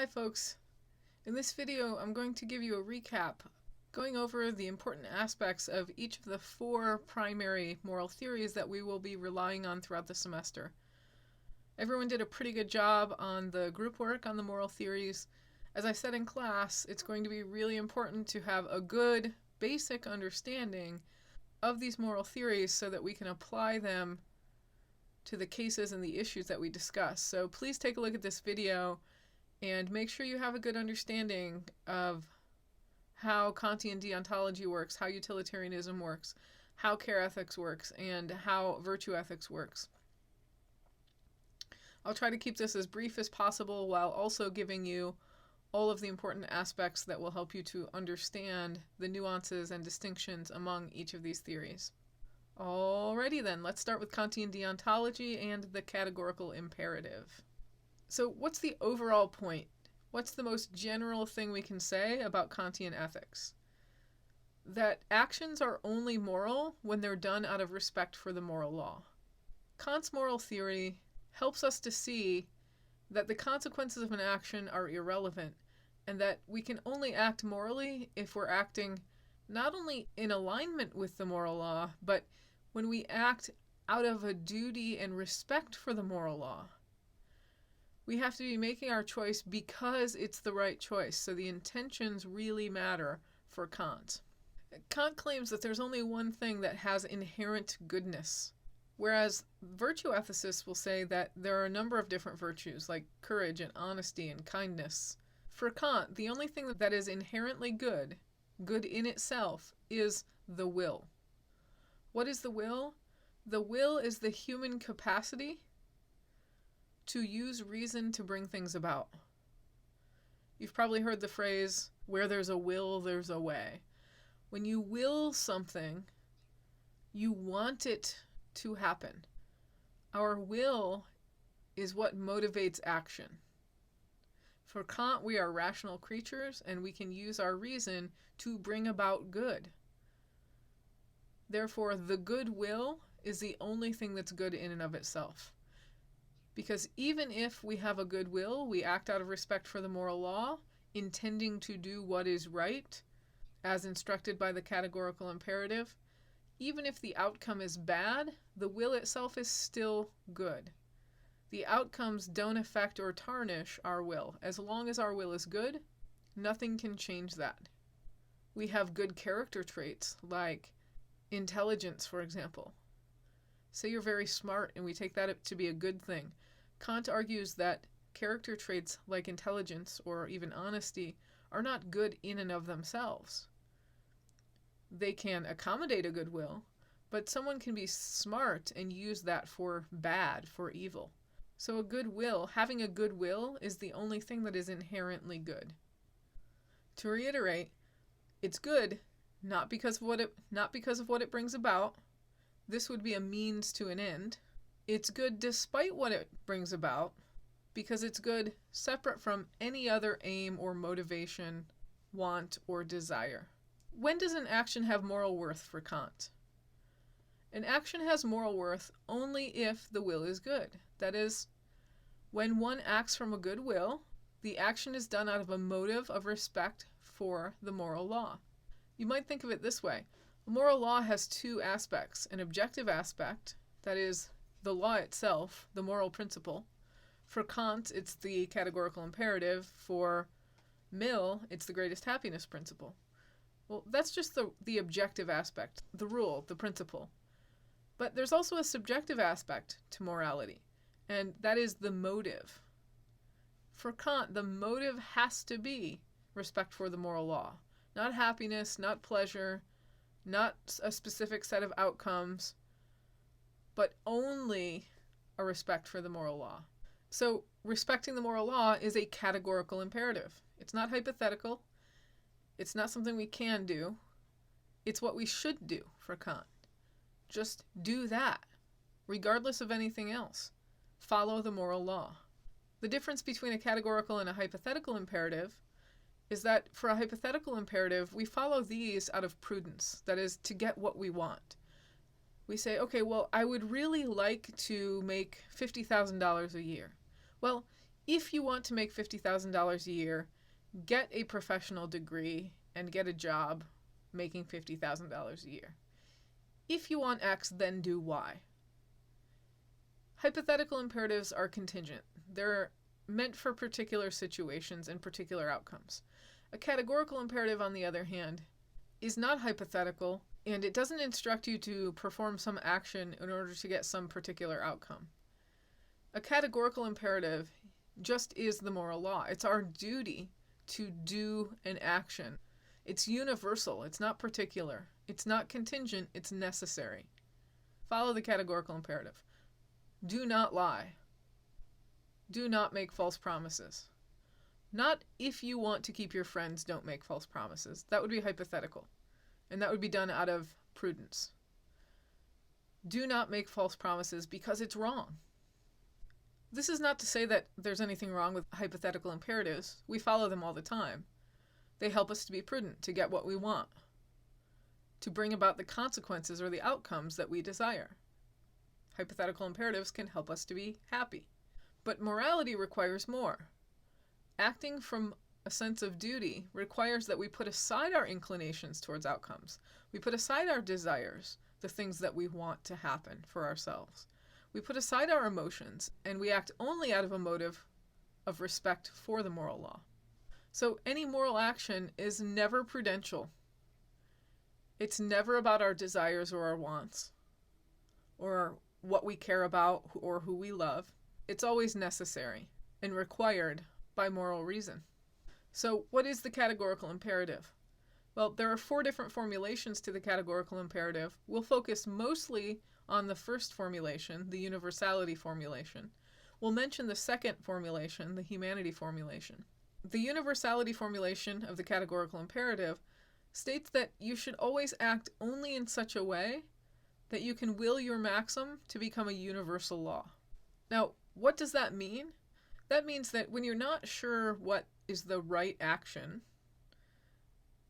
Hi folks, in this video I'm going to give you a recap going over the important aspects of each of the 4 primary moral theories that we will be relying on throughout the semester. Everyone did a pretty good job on the group work on the moral theories. As I said in class, it's going to be really important to have a good basic understanding of these moral theories so that we can apply them to the cases and the issues that we discuss. So please take a look at this video and make sure you have a good understanding of how Kantian deontology works, how utilitarianism works, how care ethics works, and how virtue ethics works. I'll try to keep this as brief as possible while also giving you all of the important aspects that will help you to understand the nuances and distinctions among each of these theories. Alrighty then, let's start with Kantian deontology and the categorical imperative. So what's the overall point? What's the most general thing we can say about Kantian ethics? That actions are only moral when they're done out of respect for the moral law. Kant's moral theory helps us to see that the consequences of an action are irrelevant and that we can only act morally if we're acting not only in alignment with the moral law, but when we act out of a duty and respect for the moral law. We have to be making our choice because it's the right choice, so the intentions really matter for Kant. Kant claims that there's only one thing that has inherent goodness, whereas virtue ethicists will say that there are a number of different virtues, like courage and honesty and kindness. For Kant, the only thing that is inherently good in itself, is the will. What is the will? The will is the human capacity to use reason to bring things about. You've probably heard the phrase, where there's a will, there's a way. When you will something, you want it to happen. Our will is what motivates action. For Kant, we are rational creatures, and we can use our reason to bring about good. Therefore, the good will is the only thing that's good in and of itself. Because even if we have a good will, we act out of respect for the moral law, intending to do what is right, as instructed by the categorical imperative. Even if the outcome is bad, the will itself is still good. The outcomes don't affect or tarnish our will. As long as our will is good, nothing can change that. We have good character traits, like intelligence, for example. Say you're very smart, and we take that to be a good thing. Kant argues that character traits like intelligence or even honesty are not good in and of themselves. They can accommodate a good will, but someone can be smart and use that for bad, for evil. So a good will, having a good will, is the only thing that is inherently good. To reiterate, it's good not because of what it brings about. This would be a means to an end. It's good despite what it brings about, because it's good separate from any other aim or motivation, want, or desire. When does an action have moral worth for Kant? An action has moral worth only if the will is good. That is, when one acts from a good will, the action is done out of a motive of respect for the moral law. You might think of it this way. A moral law has 2 aspects. An objective aspect, that is, the law itself, the moral principle. For Kant, it's the categorical imperative. For Mill, it's the greatest happiness principle. Well, that's just the objective aspect, the rule, the principle. But there's also a subjective aspect to morality, and that is the motive. For Kant, the motive has to be respect for the moral law. Not happiness, not pleasure, not a specific set of outcomes, but only a respect for the moral law. So respecting the moral law is a categorical imperative. It's not hypothetical. It's not something we can do. It's what we should do for Kant. Just do that, regardless of anything else. Follow the moral law. The difference between a categorical and a hypothetical imperative is that for a hypothetical imperative, we follow these out of prudence, that is, to get what we want. We say, okay, well, I would really like to make $50,000 a year. Well, If you want to make $50,000 a year, get a professional degree and get a job making $50,000 a year. If you want X, then do Y. Hypothetical imperatives are contingent. They're meant for particular situations and particular outcomes. A categorical imperative, on the other hand, is not hypothetical, and it doesn't instruct you to perform some action in order to get some particular outcome. A categorical imperative just is the moral law. It's our duty to do an action. It's universal. It's not particular. It's not contingent. It's necessary. Follow the categorical imperative. Do not lie. Do not make false promises. Not if you want to keep your friends, don't make false promises. That would be hypothetical. And that would be done out of prudence. Do not make false promises because it's wrong. This is not to say that there's anything wrong with hypothetical imperatives. We follow them all the time. They help us to be prudent, to get what we want, to bring about the consequences or the outcomes that we desire. Hypothetical imperatives can help us to be happy. But morality requires more. Acting from a sense of duty requires that we put aside our inclinations towards outcomes. We put aside our desires, the things that we want to happen for ourselves. We put aside our emotions, and we act only out of a motive of respect for the moral law. So any moral action is never prudential. It's never about our desires or our wants, or what we care about or who we love. It's always necessary and required by moral reason. So what is the categorical imperative? Well, there are 4 different formulations to the categorical imperative. We'll focus mostly on the first formulation, the universality formulation. We'll mention the second formulation, the humanity formulation. The universality formulation of the categorical imperative states that you should always act only in such a way that you can will your maxim to become a universal law. Now, what does that mean? That means that when you're not sure what is the right action,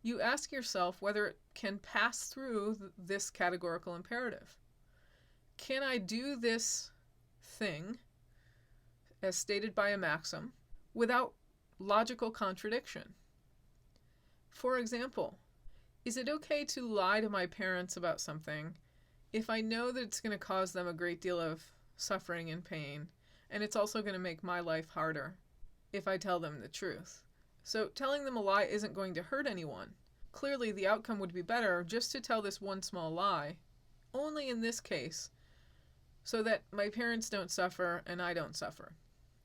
you ask yourself whether it can pass through this categorical imperative. Can I do this thing, as stated by a maxim, without logical contradiction? For example, is it okay to lie to my parents about something if I know that it's going to cause them a great deal of suffering and pain, and it's also going to make my life harder if I tell them the truth? So telling them a lie isn't going to hurt anyone. Clearly, the outcome would be better just to tell this one small lie, only in this case, so that my parents don't suffer and I don't suffer.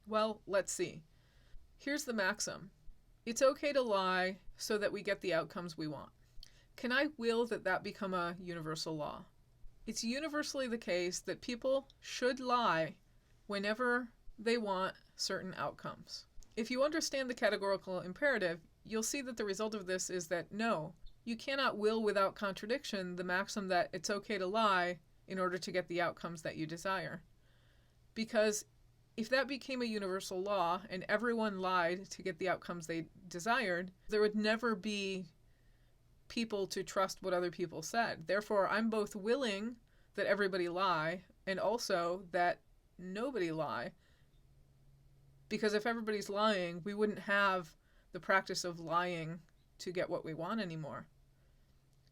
Well, let's see. Here's the maxim. It's okay to lie so that we get the outcomes we want. Can I will that that become a universal law? It's universally the case that people should lie whenever they want certain outcomes. If you understand the categorical imperative, you'll see that the result of this is that no, you cannot will without contradiction the maxim that it's okay to lie in order to get the outcomes that you desire. Because if that became a universal law and everyone lied to get the outcomes they desired, there would never be people to trust what other people said. Therefore, I'm both willing that everybody lie and also that nobody lie. Because if everybody's lying, we wouldn't have the practice of lying to get what we want anymore.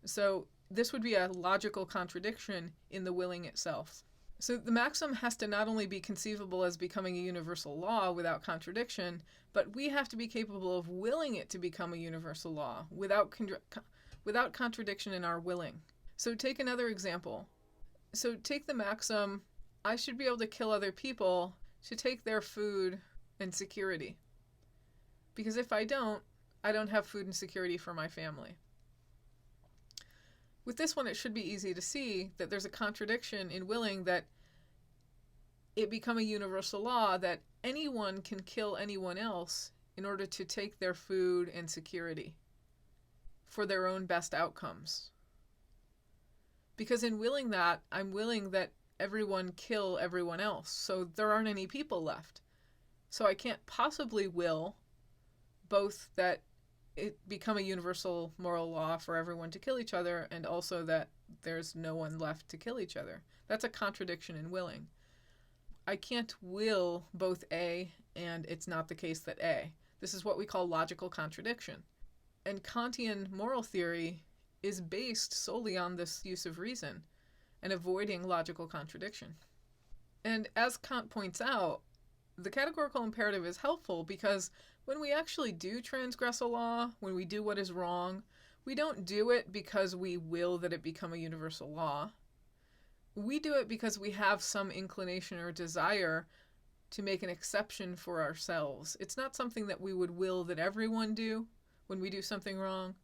So this would be a logical contradiction in the willing itself. So the maxim has to not only be conceivable as becoming a universal law without contradiction, but we have to be capable of willing it to become a universal law without contradiction in our willing. So take another example. So take the maxim, I should be able to kill other people to take their food and security. Because if I don't have food and security for my family. With this one, it should be easy to see that there's a contradiction in willing that it become a universal law that anyone can kill anyone else in order to take their food and security for their own best outcomes. Because in willing that, I'm willing that everyone kill everyone else, so there aren't any people left. So I can't possibly will both that it become a universal moral law for everyone to kill each other and also that there's no one left to kill each other. That's a contradiction in willing. I can't will both A and it's not the case that A. This is what we call logical contradiction. And Kantian moral theory is based solely on this use of reason and avoiding logical contradiction. And as Kant points out, the categorical imperative is helpful because when we actually do transgress a law, when we do what is wrong, we don't do it because we will that it become a universal law. We do it because we have some inclination or desire to make an exception for ourselves. It's not something that we would will that everyone do when we do something wrong.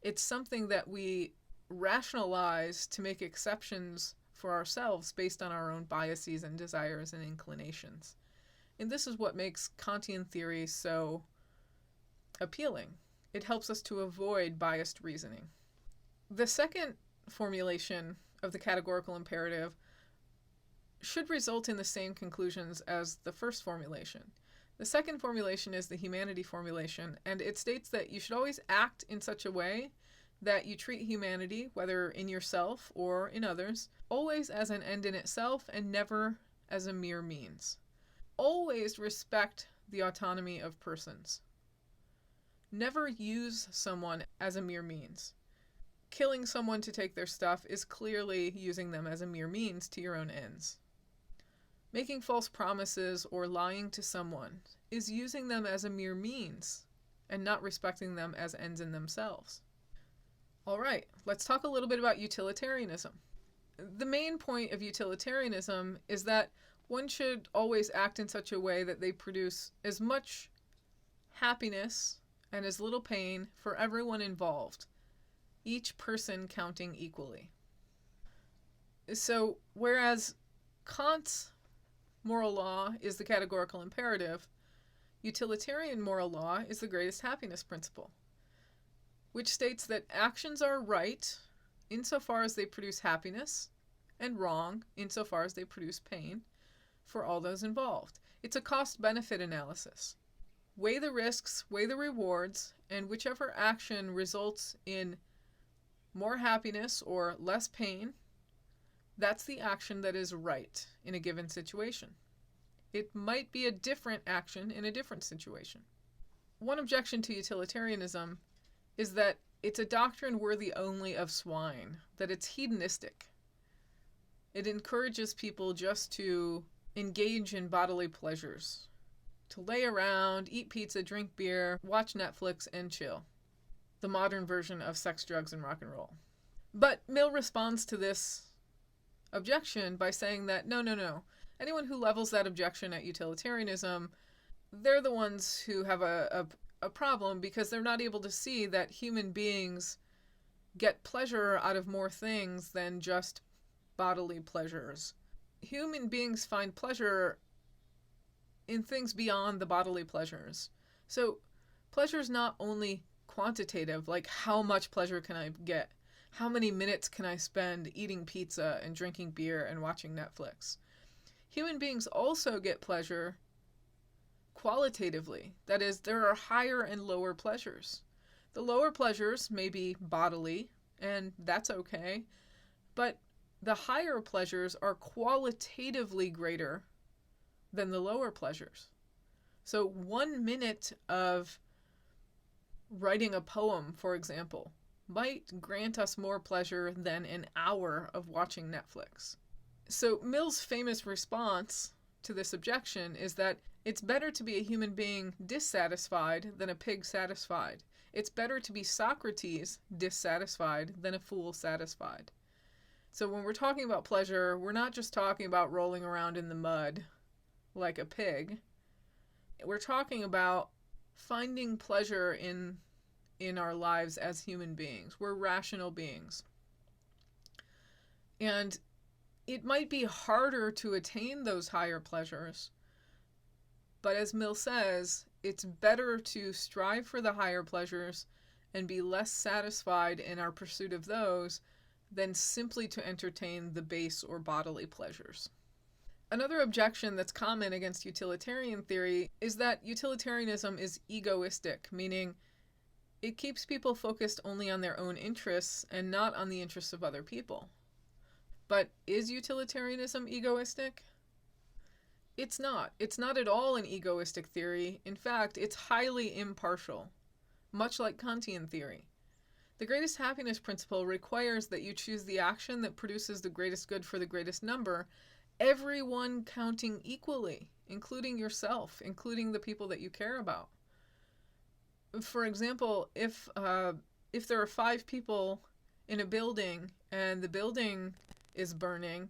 It's something that we rationalize to make exceptions for ourselves based on our own biases and desires and inclinations. And this is what makes Kantian theory so appealing. It helps us to avoid biased reasoning. The second formulation of the categorical imperative should result in the same conclusions as the first formulation. The second formulation is the humanity formulation, and it states that you should always act in such a way that you treat humanity, whether in yourself or in others, always as an end in itself and never as a mere means. Always respect the autonomy of persons. Never use someone as a mere means. Killing someone to take their stuff is clearly using them as a mere means to your own ends. Making false promises or lying to someone is using them as a mere means and not respecting them as ends in themselves. All right, let's talk a little bit about utilitarianism. The main point of utilitarianism is that one should always act in such a way that they produce as much happiness and as little pain for everyone involved, each person counting equally. So, whereas Kant's moral law is the categorical imperative, utilitarian moral law is the greatest happiness principle, which states that actions are right insofar as they produce happiness and wrong insofar as they produce pain for all those involved. It's a cost-benefit analysis. Weigh the risks, weigh the rewards, and whichever action results in more happiness or less pain, that's the action that is right in a given situation. It might be a different action in a different situation. One objection to utilitarianism is that it's a doctrine worthy only of swine, that it's hedonistic. It encourages people just to engage in bodily pleasures, to lay around, eat pizza, drink beer, watch Netflix, and chill. The modern version of sex, drugs, and rock and roll. But Mill responds to this objection by saying that no. Anyone who levels that objection at utilitarianism, they're the ones who have a problem because they're not able to see that human beings get pleasure out of more things than just bodily pleasures. Human beings find pleasure in things beyond the bodily pleasures. So pleasure is not only quantitative, like how much pleasure can I get? How many minutes can I spend eating pizza and drinking beer and watching Netflix? Human beings also get pleasure qualitatively. That is, there are higher and lower pleasures. The lower pleasures may be bodily, and that's okay, but the higher pleasures are qualitatively greater than the lower pleasures. So 1 minute of writing a poem, for example, might grant us more pleasure than an hour of watching Netflix. So Mill's famous response to this objection is that it's better to be a human being dissatisfied than a pig satisfied. It's better to be Socrates dissatisfied than a fool satisfied. So when we're talking about pleasure, we're not just talking about rolling around in the mud like a pig. We're talking about finding pleasure in our lives as human beings. We're rational beings. And it might be harder to attain those higher pleasures, but as Mill says, it's better to strive for the higher pleasures and be less satisfied in our pursuit of those than simply to entertain the base or bodily pleasures. Another objection that's common against utilitarian theory is that utilitarianism is egoistic, meaning it keeps people focused only on their own interests and not on the interests of other people. But is utilitarianism egoistic? It's not. It's not at all an egoistic theory. In fact, it's highly impartial, much like Kantian theory. The greatest happiness principle requires that you choose the action that produces the greatest good for the greatest number, everyone counting equally, including yourself, including the people that you care about. For example, if there are 5 people in a building and the building is burning,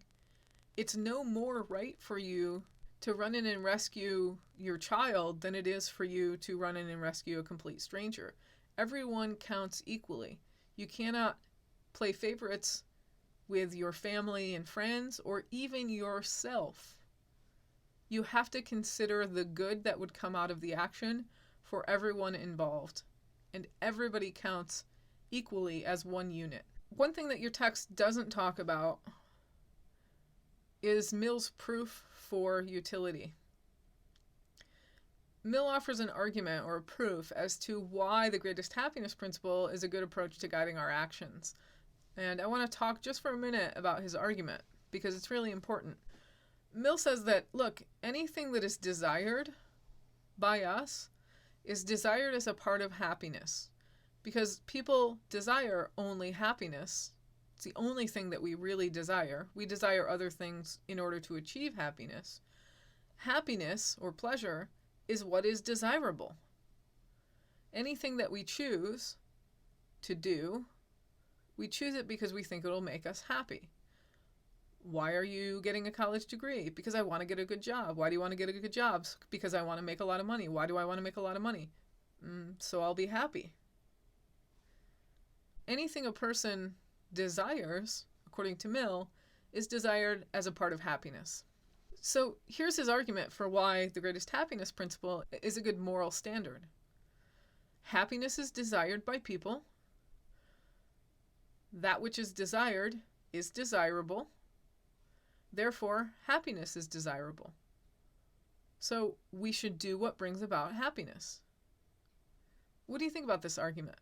it's no more right for you to run in and rescue your child than it is for you to run in and rescue a complete stranger. Everyone counts equally. You cannot play favorites with your family and friends or even yourself. You have to consider the good that would come out of the action for everyone involved. And everybody counts equally as one unit. One thing that your text doesn't talk about is Mill's proof for utility. Mill offers an argument or a proof as to why the greatest happiness principle is a good approach to guiding our actions. And I want to talk just for a minute about his argument, because it's really important. Mill says that, look, anything that is desired by us is desired as a part of happiness, because people desire only happiness. It's the only thing that we really desire. We desire other things in order to achieve happiness. Happiness, or pleasure, is what is desirable. Anything that we choose to do, we choose it because we think it'll make us happy. Why are you getting a college degree? Because I want to get a good job. Why do you want to get a good job? Because I want to make a lot of money. Why do I want to make a lot of money? So I'll be happy. Anything a person desires, according to Mill, is desired as a part of happiness. So here's his argument for why the greatest happiness principle is a good moral standard. Happiness is desired by people. That which is desired is desirable. Therefore, happiness is desirable. So we should do what brings about happiness. What do you think about this argument?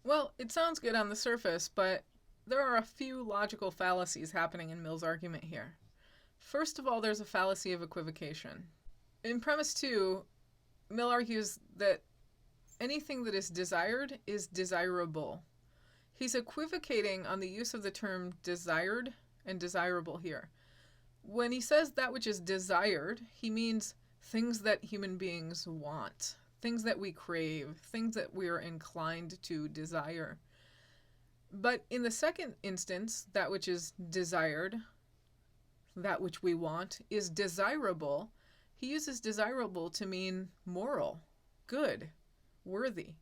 Well, it sounds good on the surface, but there are a few logical fallacies happening in Mill's argument here. First of all, there's a fallacy of equivocation. In premise 2, Mill argues that anything that is desired is desirable. He's equivocating on the use of the term desired and desirable here. When he says that which is desired, he means things that human beings want, things that we crave, things that we're inclined to desire. But in the second instance, that which is desired, that which we want, is desirable. He uses desirable to mean moral, good, worthy.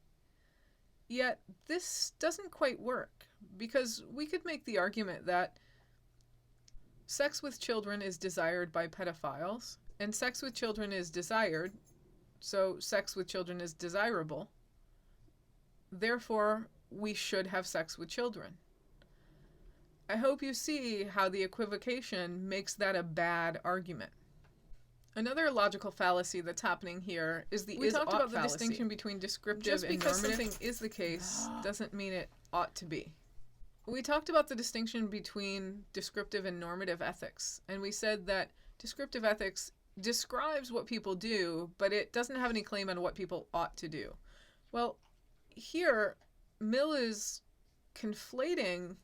Yet this doesn't quite work, because we could make the argument that sex with children is desired by pedophiles, and sex with children is desired, so sex with children is desirable. Therefore, we should have sex with children. I hope you see how the equivocation makes that a bad argument. Another logical fallacy that's happening here is the is-ought fallacy. We talked about the distinction between descriptive and normative. Just because something is the case doesn't mean it ought to be. We talked about the distinction between descriptive and normative ethics, and we said that descriptive ethics describes what people do, but it doesn't have any claim on what people ought to do. Well, here, Mill is conflating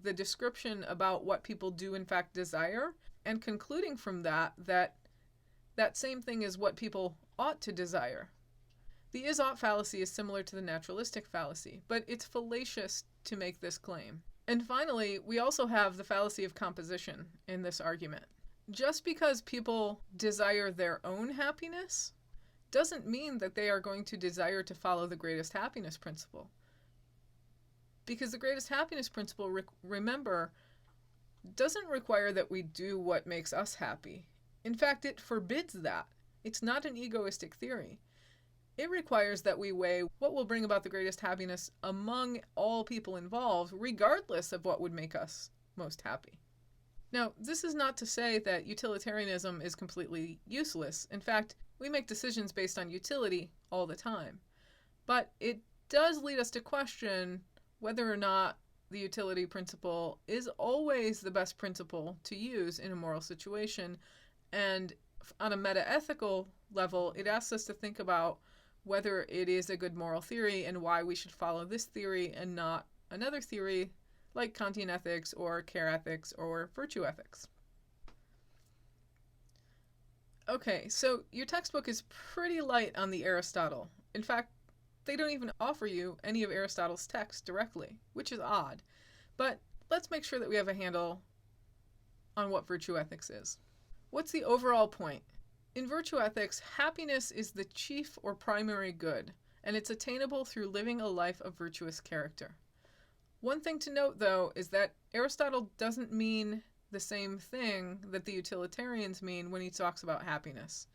the description about what people do in fact desire and concluding from that same thing is what people ought to desire. The is-ought fallacy is similar to the naturalistic fallacy, but it's fallacious to make this claim. And finally, we also have the fallacy of composition in this argument. Just because people desire their own happiness doesn't mean that they are going to desire to follow the greatest happiness principle. Because the greatest happiness principle, remember, doesn't require that we do what makes us happy. In fact, it forbids that. It's not an egoistic theory. It requires that we weigh what will bring about the greatest happiness among all people involved, regardless of what would make us most happy. Now, this is not to say that utilitarianism is completely useless. In fact, we make decisions based on utility all the time. But it does lead us to question whether or not the utility principle is always the best principle to use in a moral situation. And on a meta-ethical level, it asks us to think about whether it is a good moral theory and why we should follow this theory and not another theory like Kantian ethics or care ethics or virtue ethics. Okay, so your textbook is pretty light on the Aristotle. In fact, they don't even offer you any of Aristotle's text directly, which is odd. But let's make sure that we have a handle on what virtue ethics is. What's the overall point? In virtue ethics, happiness is the chief or primary good, and it's attainable through living a life of virtuous character. One thing to note, though, is that Aristotle doesn't mean the same thing that the utilitarians mean when he talks about happiness.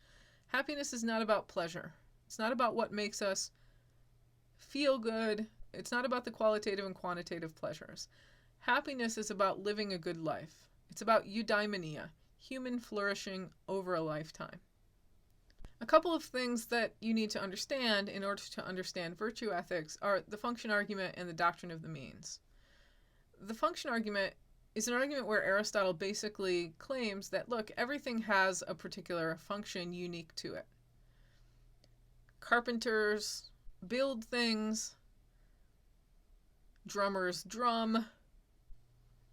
Happiness is not about pleasure. It's not about what makes us feel good. It's not about the qualitative and quantitative pleasures. Happiness is about living a good life. It's about eudaimonia, human flourishing over a lifetime. A couple of things that you need to understand in order to understand virtue ethics are the function argument and the doctrine of the means. The function argument is an argument where Aristotle basically claims that, look, everything has a particular function unique to it. Carpenters build things, drummers drum,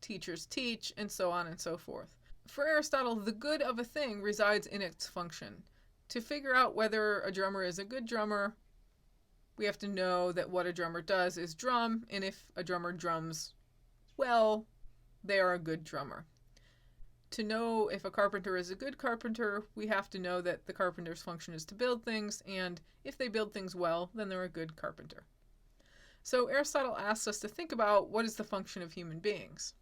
teachers teach, and so on and so forth. For Aristotle, the good of a thing resides in its function. To figure out whether a drummer is a good drummer, we have to know that what a drummer does is drum, and if a drummer drums well, they are a good drummer. To know if a carpenter is a good carpenter, we have to know that the carpenter's function is to build things, and if they build things well, then they're a good carpenter. So Aristotle asks us to think about what is the function of human beings.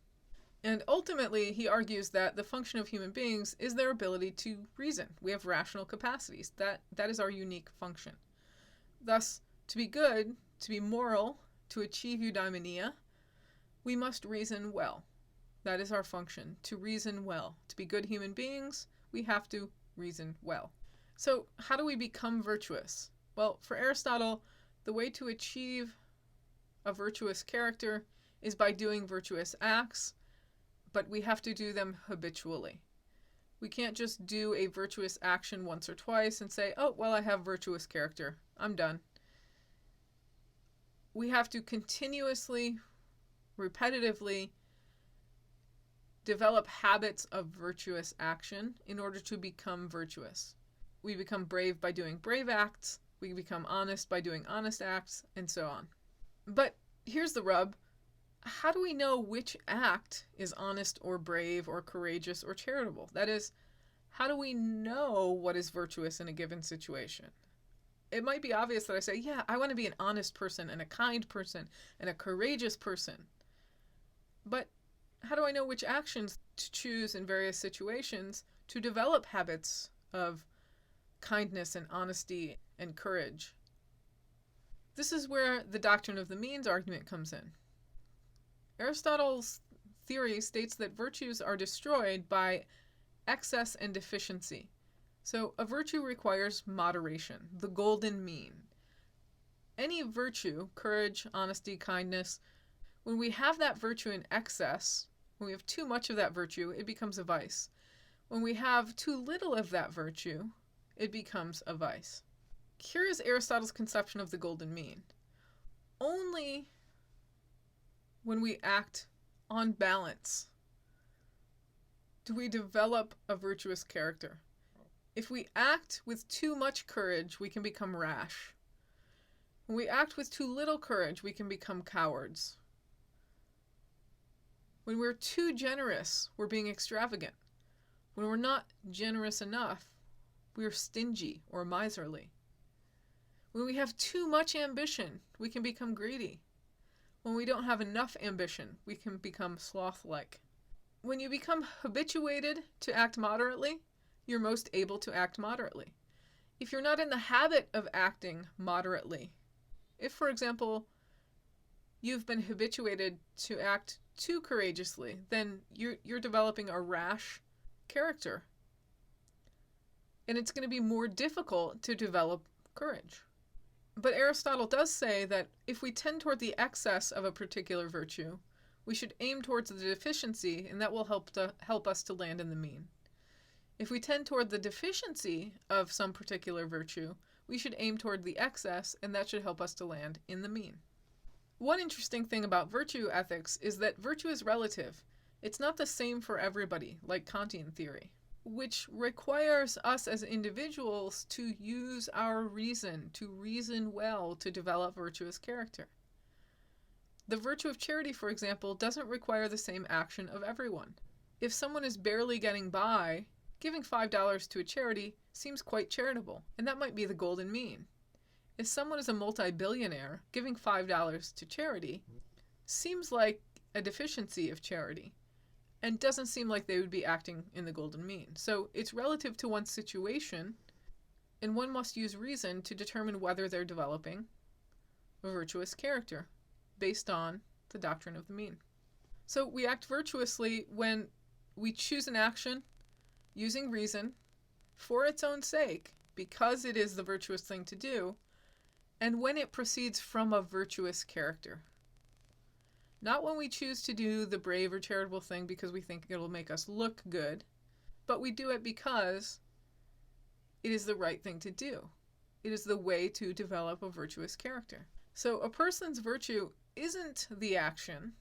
And ultimately, he argues that the function of human beings is their ability to reason. We have rational capacities. That is our unique function. Thus, to be good, to be moral, to achieve eudaimonia, we must reason well. That is our function, to reason well. To be good human beings, we have to reason well. So, how do we become virtuous? Well, for Aristotle, the way to achieve a virtuous character is by doing virtuous acts, but we have to do them habitually. We can't just do a virtuous action once or twice and say, oh, well, I have virtuous character. I'm done. We have to continuously, repetitively develop habits of virtuous action in order to become virtuous. We become brave by doing brave acts, we become honest by doing honest acts, and so on. But here's the rub. How do we know which act is honest or brave or courageous or charitable? That is, how do we know what is virtuous in a given situation? It might be obvious that I say, yeah, I want to be an honest person and a kind person and a courageous person. But how do I know which actions to choose in various situations to develop habits of kindness and honesty and courage? This is where the doctrine of the means argument comes in. Aristotle's theory states that virtues are destroyed by excess and deficiency. So a virtue requires moderation, the golden mean. Any virtue, courage, honesty, kindness, when we have that virtue in excess, when we have too much of that virtue, it becomes a vice. When we have too little of that virtue, it becomes a vice. Here is Aristotle's conception of the golden mean. Only when we act on balance do we develop a virtuous character. If we act with too much courage, we can become rash. When we act with too little courage, we can become cowards. When we're too generous, we're being extravagant. When we're not generous enough, we're stingy or miserly. When we have too much ambition, we can become greedy. When we don't have enough ambition, we can become sloth-like. When you become habituated to act moderately, you're most able to act moderately. If you're not in the habit of acting moderately, if, for example, you've been habituated to act too courageously, then you're developing a rash character. And it's going to be more difficult to develop courage. But Aristotle does say that if we tend toward the excess of a particular virtue, we should aim towards the deficiency, and that will help us to land in the mean. If we tend toward the deficiency of some particular virtue, we should aim toward the excess, and that should help us to land in the mean. One interesting thing about virtue ethics is that virtue is relative. It's not the same for everybody, like Kantian theory, which requires us as individuals to use our reason, to reason well, to develop virtuous character. The virtue of charity, for example, doesn't require the same action of everyone. If someone is barely getting by, giving $5 to a charity seems quite charitable, and that might be the golden mean. If someone is a multi-billionaire, giving $5 to charity seems like a deficiency of charity, and doesn't seem like they would be acting in the golden mean. So it's relative to one's situation, and one must use reason to determine whether they're developing a virtuous character based on the doctrine of the mean. So we act virtuously when we choose an action using reason for its own sake, because it is the virtuous thing to do, and when it proceeds from a virtuous character. Not when we choose to do the brave or charitable thing because we think it'll make us look good, but we do it because it is the right thing to do. It is the way to develop a virtuous character. So a person's virtue isn't the action,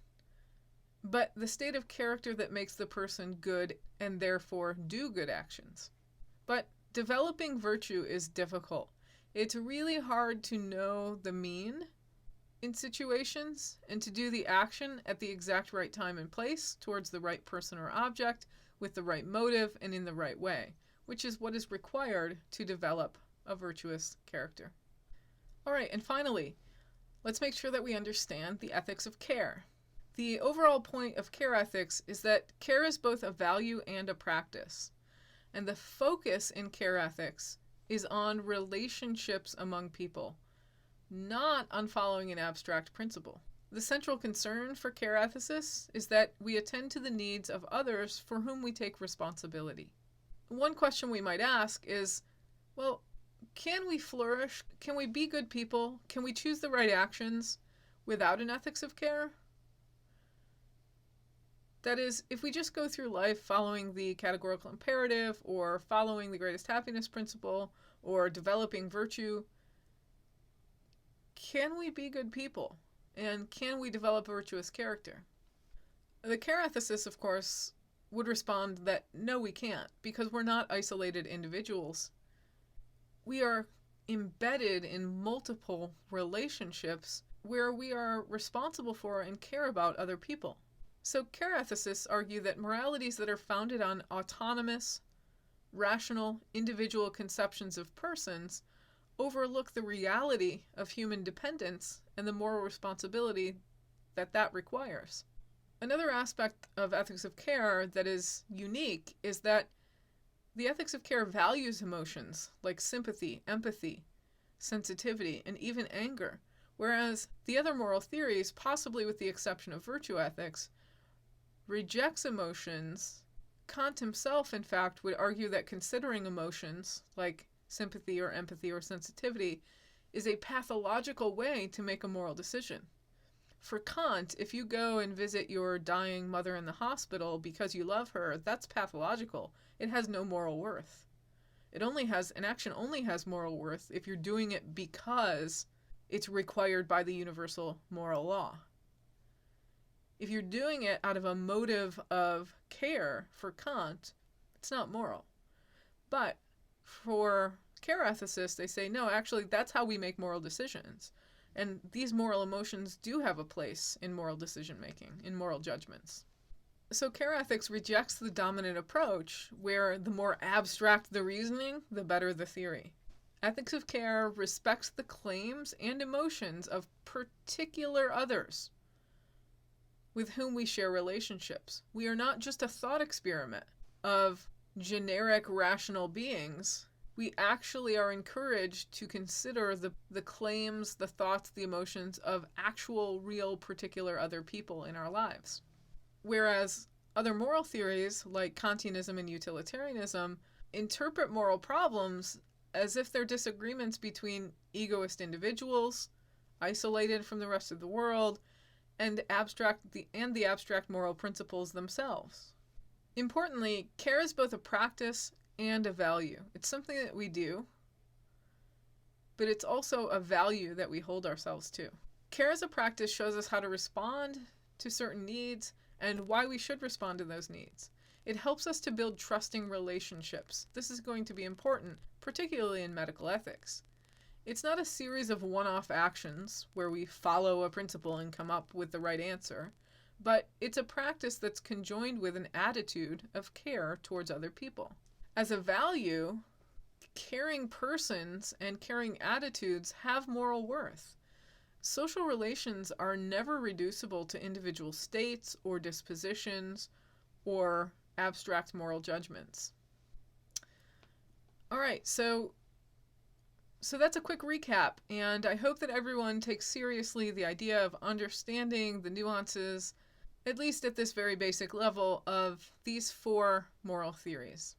but the state of character that makes the person good and therefore do good actions. But developing virtue is difficult. It's really hard to know the mean in situations and to do the action at the exact right time and place towards the right person or object with the right motive and in the right way, which is what is required to develop a virtuous character. All right, and finally, let's make sure that we understand the ethics of care. The overall point of care ethics is that care is both a value and a practice, and the focus in care ethics is on relationships among people, not on following an abstract principle. The central concern for care ethicists is that we attend to the needs of others for whom we take responsibility. One question we might ask is, well, can we flourish? Can we be good people? Can we choose the right actions without an ethics of care? That is, if we just go through life following the categorical imperative or following the greatest happiness principle or developing virtue, can we be good people? And can we develop a virtuous character? The care ethicists, of course, would respond that no, we can't, because we're not isolated individuals. We are embedded in multiple relationships where we are responsible for and care about other people. So care ethicists argue that moralities that are founded on autonomous, rational, individual conceptions of persons overlook the reality of human dependence and the moral responsibility that that requires. Another aspect of ethics of care that is unique is that the ethics of care values emotions like sympathy, empathy, sensitivity, and even anger, whereas the other moral theories, possibly with the exception of virtue ethics, rejects emotions. Kant himself, in fact, would argue that considering emotions like sympathy or empathy or sensitivity is a pathological way to make a moral decision. For Kant, if you go and visit your dying mother in the hospital because you love her, that's pathological. It has no moral worth. An action only has moral worth if you're doing it because it's required by the universal moral law. If you're doing it out of a motive of care, for Kant, it's not moral. But for care ethicists, they say, no, actually, that's how we make moral decisions. And these moral emotions do have a place in moral decision-making, in moral judgments. So care ethics rejects the dominant approach, where the more abstract the reasoning, the better the theory. Ethics of care respects the claims and emotions of particular others with whom we share relationships. We are not just a thought experiment of generic rational beings. We actually are encouraged to consider the claims, the thoughts, the emotions of actual, real, particular other people in our lives. Whereas other moral theories, like Kantianism and Utilitarianism, interpret moral problems as if they're disagreements between egoist individuals, isolated from the rest of the world, and the abstract moral principles themselves. Importantly, care is both a practice and a value. It's something that we do, but it's also a value that we hold ourselves to. Care as a practice shows us how to respond to certain needs and why we should respond to those needs. It helps us to build trusting relationships. This is going to be important, particularly in medical ethics. It's not a series of one-off actions where we follow a principle and come up with the right answer, but it's a practice that's conjoined with an attitude of care towards other people. As a value, caring persons and caring attitudes have moral worth. Social relations are never reducible to individual states or dispositions or abstract moral judgments. All right, so that's a quick recap, and I hope that everyone takes seriously the idea of understanding the nuances, at least at this very basic level, of these 4 moral theories.